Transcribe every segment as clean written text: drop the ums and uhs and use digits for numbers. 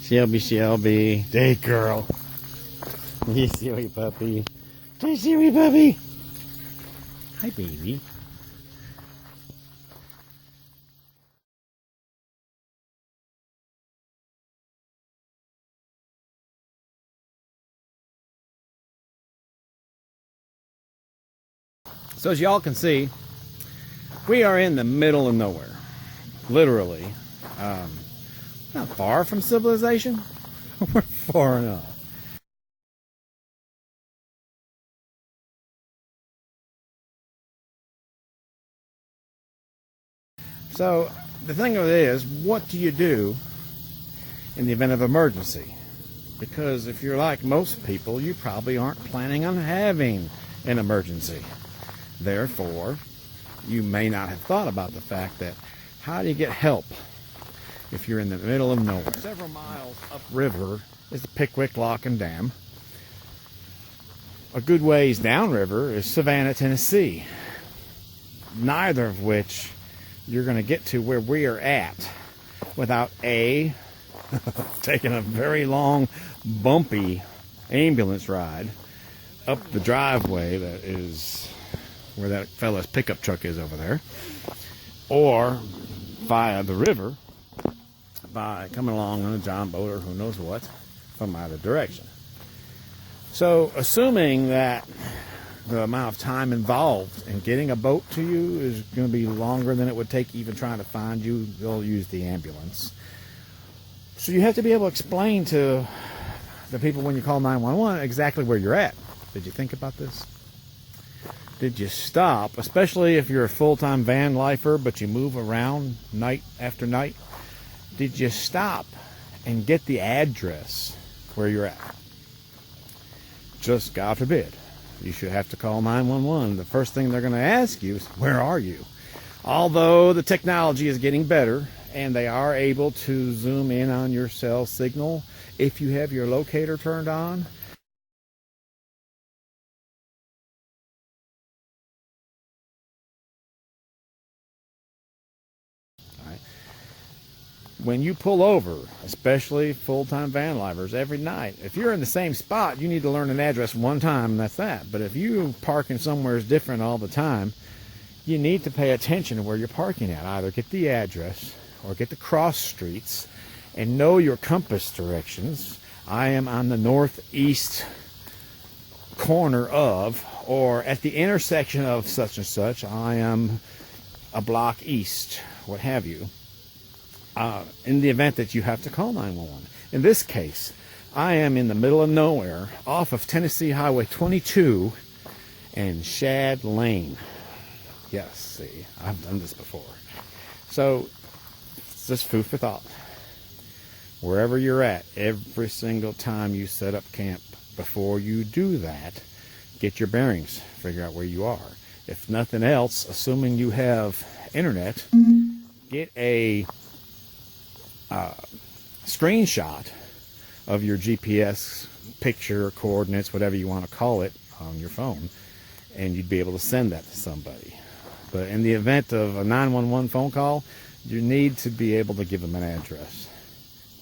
Shelby, Shelby. Day girl. You silly puppy. Hey, silly puppy. Hi, baby. So as y'all can see, we are in the middle of nowhere. Literally. Not far from civilization. We're far enough. So the thing of it is, what do you do in the event of emergency? Because if you're like most people, you probably aren't planning on having an emergency. Therefore, you may not have thought about the fact that how do you get help if you're in the middle of nowhere? Several miles upriver is the Pickwick Lock and Dam. A good ways downriver is Savannah, Tennessee. Neither of which you're going to get to where we are at without A, taking a very long, bumpy ambulance ride up the driveway that is where that fella's pickup truck is over there, or via the river by coming along on a john boat or who knows what from either direction. So assuming that the amount of time involved in getting a boat to you is going to be longer than it would take even trying to find you, they'll use the ambulance. So you have to be able to explain to the people when you call 911 exactly where you're at. Did you think about this? Did you stop, especially if you're a full-time van lifer but you move around night after night? Did you stop and get the address where you're at? Just God forbid, you should have to call 911. The first thing they're going to ask you is, where are you? Although the technology is getting better and they are able to zoom in on your cell signal if you have your locator turned on. When you pull over, especially full-time van lifers, every night, if you're in the same spot, you need to learn an address one time, and that's that. But if you parking somewhere different all the time, you need to pay attention to where you're parking at. Either get the address or get the cross streets and know your compass directions. I am on the northeast corner of, or at the intersection of such and such. I am a block east, what have you. In the event that you have to call 911. In this case, I am in the middle of nowhere off of Tennessee Highway 22 and Shad Lane. Yes, see, I've done this before. So, it's just food for thought. Wherever you're at, every single time you set up camp, before you do that, get your bearings, figure out where you are. If nothing else, assuming you have internet, get a screenshot of your GPS picture, coordinates, whatever you want to call it, on your phone, and you'd be able to send that to somebody. But in the event of a 911 phone call, you need to be able to give them an address.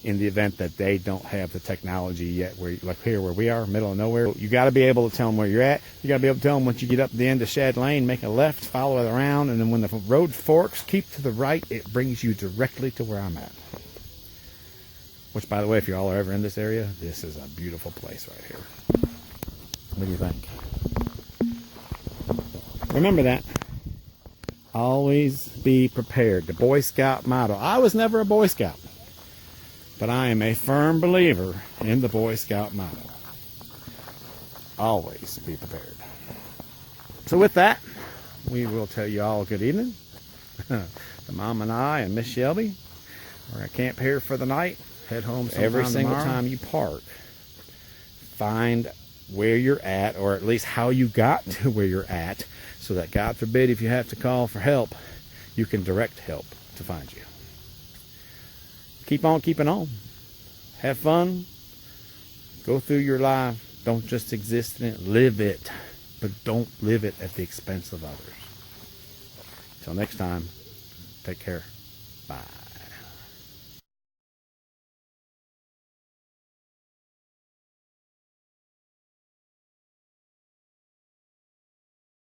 In the event that they don't have the technology yet, where, like here where we are, middle of nowhere, you got to be able to tell them where you're at. You got to be able to tell them once you get up the end of Shad Lane, make a left, follow it around, and then when the road forks, keep to the right. It brings you directly to where I'm at. Which, by the way, if you all are ever in this area, this is a beautiful place right here. What do you think? Remember that. Always be prepared. The Boy Scout motto. I was never a Boy Scout, but I am a firm believer in the Boy Scout motto. Always be prepared. So with that, we will tell you all good evening. The Mom and I and Miss Shelby are going to camp here for the night. Head home every single time you park. Find where you're at, or at least how you got to where you're at, so that God forbid if you have to call for help, you can direct help to find you. Keep on keeping on. Have fun. Go through your life. Don't just exist in it. Live it. But don't live it at the expense of others. Till next time, take care. Bye.